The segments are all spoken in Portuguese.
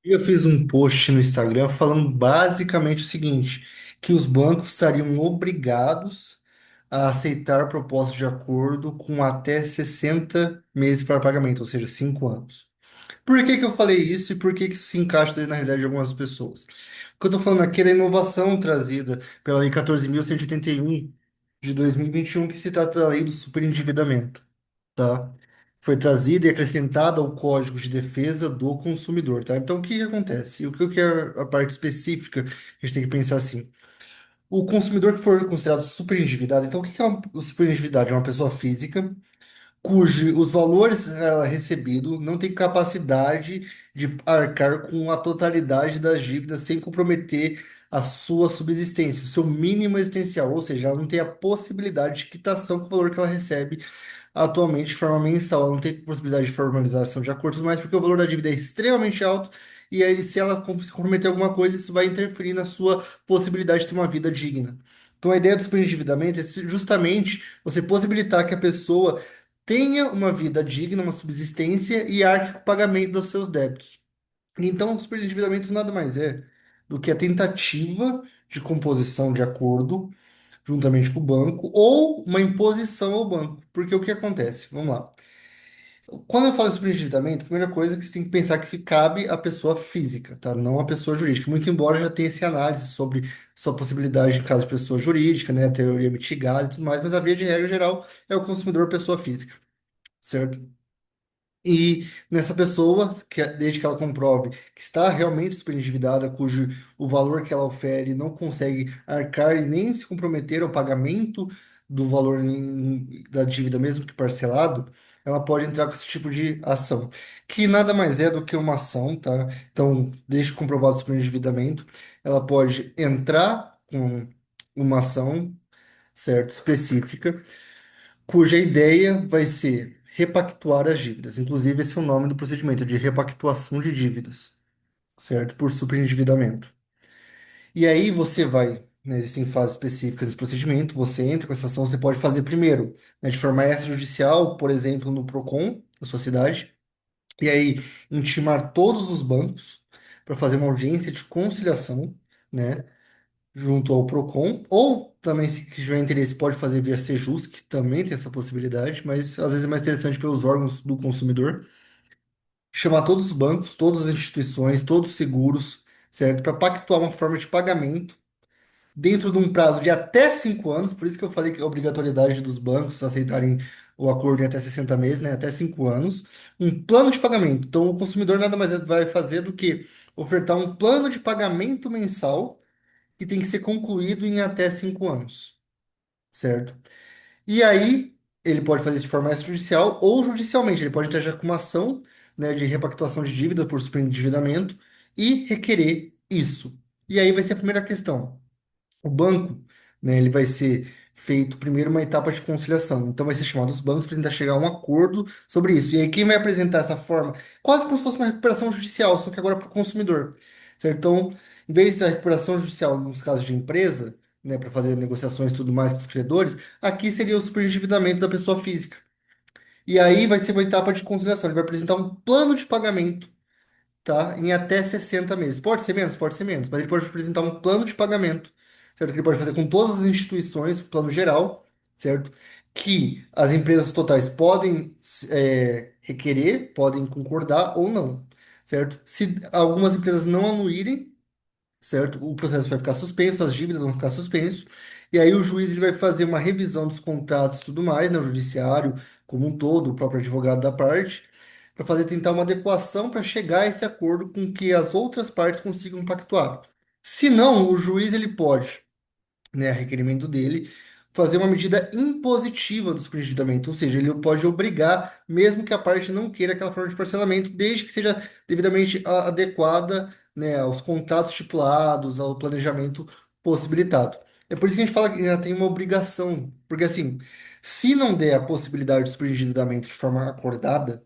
Eu fiz um post no Instagram falando basicamente o seguinte, que os bancos estariam obrigados a aceitar propostas de acordo com até 60 meses para pagamento, ou seja, 5 anos. Por que que eu falei isso e por que que isso se encaixa na realidade de algumas pessoas? O que eu estou falando aqui é da inovação trazida pela Lei 14.181 de 2021, que se trata da Lei do Superendividamento, tá? Foi trazida e acrescentada ao Código de Defesa do Consumidor, tá? Então, o que que acontece? O que que é a parte específica? A gente tem que pensar assim. O consumidor que for considerado superendividado, então, o que que é o superendividado? É uma pessoa física cujos valores recebidos não têm capacidade de arcar com a totalidade das dívidas sem comprometer a sua subsistência, o seu mínimo existencial, ou seja, ela não tem a possibilidade de quitação com o valor que ela recebe atualmente de forma mensal. Ela não tem possibilidade de formalização de acordos, mas porque o valor da dívida é extremamente alto e aí se ela se comprometer alguma coisa, isso vai interferir na sua possibilidade de ter uma vida digna. Então, a ideia do superendividamento é justamente você possibilitar que a pessoa tenha uma vida digna, uma subsistência e arque com o pagamento dos seus débitos. Então, o superendividamento nada mais é do que a tentativa de composição de acordo juntamente com o banco ou uma imposição ao banco. Porque o que acontece? Vamos lá. Quando eu falo de superendividamento, a primeira coisa é que você tem que pensar que cabe à pessoa física, tá? Não à pessoa jurídica. Muito embora já tenha essa análise sobre sua possibilidade em caso de pessoa jurídica, né? A teoria mitigada e tudo mais, mas a via de regra geral é o consumidor pessoa física, certo? E nessa pessoa, desde que ela comprove que está realmente superendividada, cujo o valor que ela ofere não consegue arcar e nem se comprometer ao pagamento do valor da dívida, mesmo que parcelado, ela pode entrar com esse tipo de ação, que nada mais é do que uma ação, tá? Então, desde comprovado o superendividamento, ela pode entrar com uma ação, certo, específica cuja ideia vai ser repactuar as dívidas. Inclusive, esse é o nome do procedimento, de repactuação de dívidas, certo? Por superendividamento. E aí você vai, né, existem fases específicas desse procedimento, você entra com essa ação, você pode fazer primeiro, né, de forma extrajudicial, por exemplo, no Procon, da sua cidade, e aí intimar todos os bancos para fazer uma audiência de conciliação, né? Junto ao Procon, ou também, se tiver interesse, pode fazer via Sejus, que também tem essa possibilidade, mas às vezes é mais interessante pelos órgãos do consumidor, chamar todos os bancos, todas as instituições, todos os seguros, certo? Para pactuar uma forma de pagamento dentro de um prazo de até 5 anos, por isso que eu falei que a obrigatoriedade dos bancos aceitarem o acordo em até 60 meses, né? Até 5 anos, um plano de pagamento. Então, o consumidor nada mais vai fazer do que ofertar um plano de pagamento mensal que tem que ser concluído em até 5 anos, certo? E aí, ele pode fazer isso de forma extrajudicial ou judicialmente. Ele pode entrar já com uma ação, né, de repactuação de dívida por superendividamento e requerer isso. E aí vai ser a primeira questão. O banco, né, ele vai ser feito primeiro uma etapa de conciliação. Então vai ser chamado os bancos para tentar chegar a um acordo sobre isso. E aí quem vai apresentar essa forma, quase como se fosse uma recuperação judicial, só que agora para o consumidor. Certo? Então, em vez da recuperação judicial nos casos de empresa, né, para fazer negociações e tudo mais com os credores, aqui seria o superendividamento da pessoa física. E aí vai ser uma etapa de conciliação. Ele vai apresentar um plano de pagamento, tá? Em até 60 meses. Pode ser menos, mas ele pode apresentar um plano de pagamento, certo? Que ele pode fazer com todas as instituições, plano geral, certo? Que as empresas totais podem requerer, podem concordar ou não, certo? Se algumas empresas não anuírem, certo? O processo vai ficar suspenso, as dívidas vão ficar suspenso, e aí o juiz ele vai fazer uma revisão dos contratos e tudo mais, né? O judiciário como um todo, o próprio advogado da parte, para fazer tentar uma adequação para chegar a esse acordo com que as outras partes consigam pactuar. Se não, o juiz ele pode, né, a requerimento dele, fazer uma medida impositiva do superendividamento, ou seja, ele pode obrigar, mesmo que a parte não queira aquela forma de parcelamento, desde que seja devidamente adequada, né, aos contratos estipulados, ao planejamento possibilitado. É por isso que a gente fala que ainda tem uma obrigação, porque assim, se não der a possibilidade de superendividamento de forma acordada,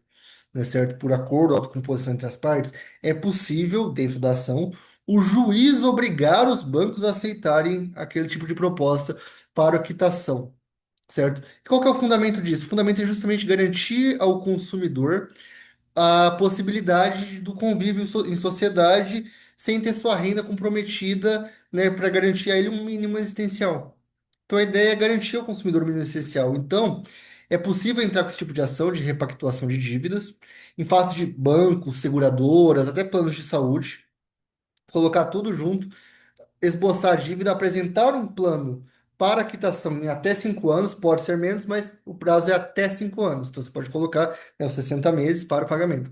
né, certo? Por acordo, autocomposição entre as partes, é possível, dentro da ação, o juiz obrigar os bancos a aceitarem aquele tipo de proposta para a quitação, certo? Qual que é o fundamento disso? O fundamento é justamente garantir ao consumidor a possibilidade do convívio em sociedade sem ter sua renda comprometida, né, para garantir a ele um mínimo existencial. Então, a ideia é garantir ao consumidor o mínimo essencial. Então, é possível entrar com esse tipo de ação de repactuação de dívidas em face de bancos, seguradoras, até planos de saúde, colocar tudo junto, esboçar a dívida, apresentar um plano para quitação em até 5 anos, pode ser menos, mas o prazo é até 5 anos. Então, você pode colocar, né, os 60 meses para o pagamento.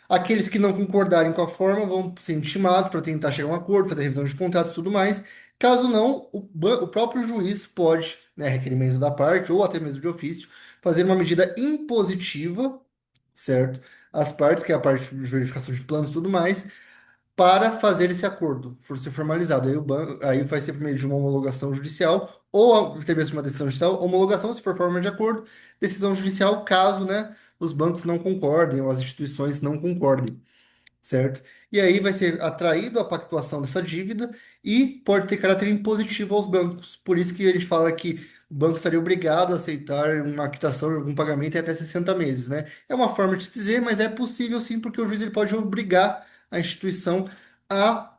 Aqueles que não concordarem com a forma vão ser intimados para tentar chegar a um acordo, fazer revisão de contratos e tudo mais. Caso não, o próprio juiz pode, né, requerimento da parte, ou até mesmo de ofício, fazer uma medida impositiva, certo? As partes, que é a parte de verificação de planos e tudo mais, para fazer esse acordo, for ser formalizado. Aí, o banco, aí vai ser por meio de uma homologação judicial, ou até mesmo uma decisão judicial, homologação, se for forma de acordo, decisão judicial, caso, né, os bancos não concordem ou as instituições não concordem, certo? E aí vai ser atraído a pactuação dessa dívida e pode ter caráter impositivo aos bancos. Por isso que ele fala que o banco estaria obrigado a aceitar uma quitação, algum pagamento em até 60 meses, né? É uma forma de se dizer, mas é possível sim, porque o juiz ele pode obrigar a instituição a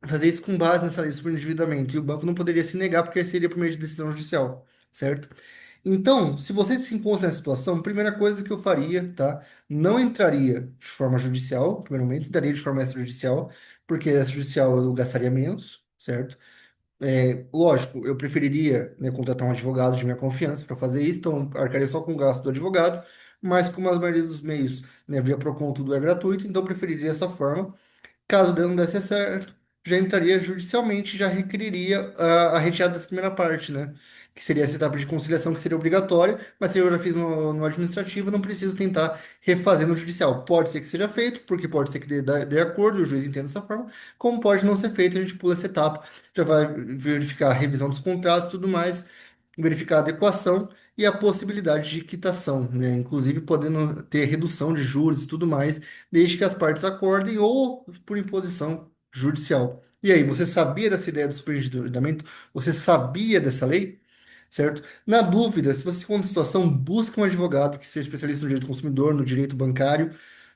fazer isso com base nessa lei de superendividamento. E o banco não poderia se negar, porque seria por meio de decisão judicial, certo? Então, se você se encontra nessa situação, a primeira coisa que eu faria, tá? Não entraria de forma judicial, primeiramente, entraria de forma extrajudicial, porque essa judicial eu gastaria menos, certo? Lógico, eu preferiria, né, contratar um advogado de minha confiança para fazer isso, então arcaria só com o gasto do advogado, mas como a maioria dos meios, né, via Procon tudo é gratuito, então eu preferiria essa forma. Caso não desse certo, já entraria judicialmente, já requeriria a retirada dessa primeira parte, né? Que seria essa etapa de conciliação que seria obrigatória, mas se eu já fiz no administrativo, não preciso tentar refazer no judicial. Pode ser que seja feito, porque pode ser que dê acordo, e o juiz entenda dessa forma, como pode não ser feito, a gente pula essa etapa, já vai verificar a revisão dos contratos e tudo mais, verificar a adequação e a possibilidade de quitação, né? Inclusive podendo ter redução de juros e tudo mais, desde que as partes acordem ou por imposição judicial. E aí, você sabia dessa ideia do superendividamento? Você sabia dessa lei? Certo? Na dúvida, se você se encontra em situação, busque um advogado que seja especialista no direito do consumidor, no direito bancário,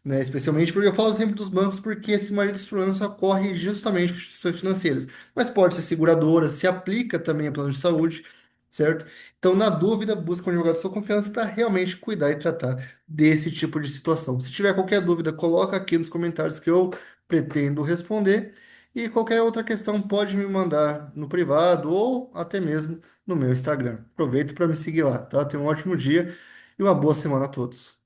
né? Especialmente porque eu falo sempre dos bancos, porque esse maioria dos problemas ocorre justamente com instituições financeiras. Mas pode ser seguradora, se aplica também a plano de saúde, certo? Então, na dúvida, busque um advogado de sua confiança para realmente cuidar e tratar desse tipo de situação. Se tiver qualquer dúvida, coloca aqui nos comentários que eu pretendo responder. E qualquer outra questão pode me mandar no privado ou até mesmo no meu Instagram. Aproveita para me seguir lá, tá? Tenha um ótimo dia e uma boa semana a todos.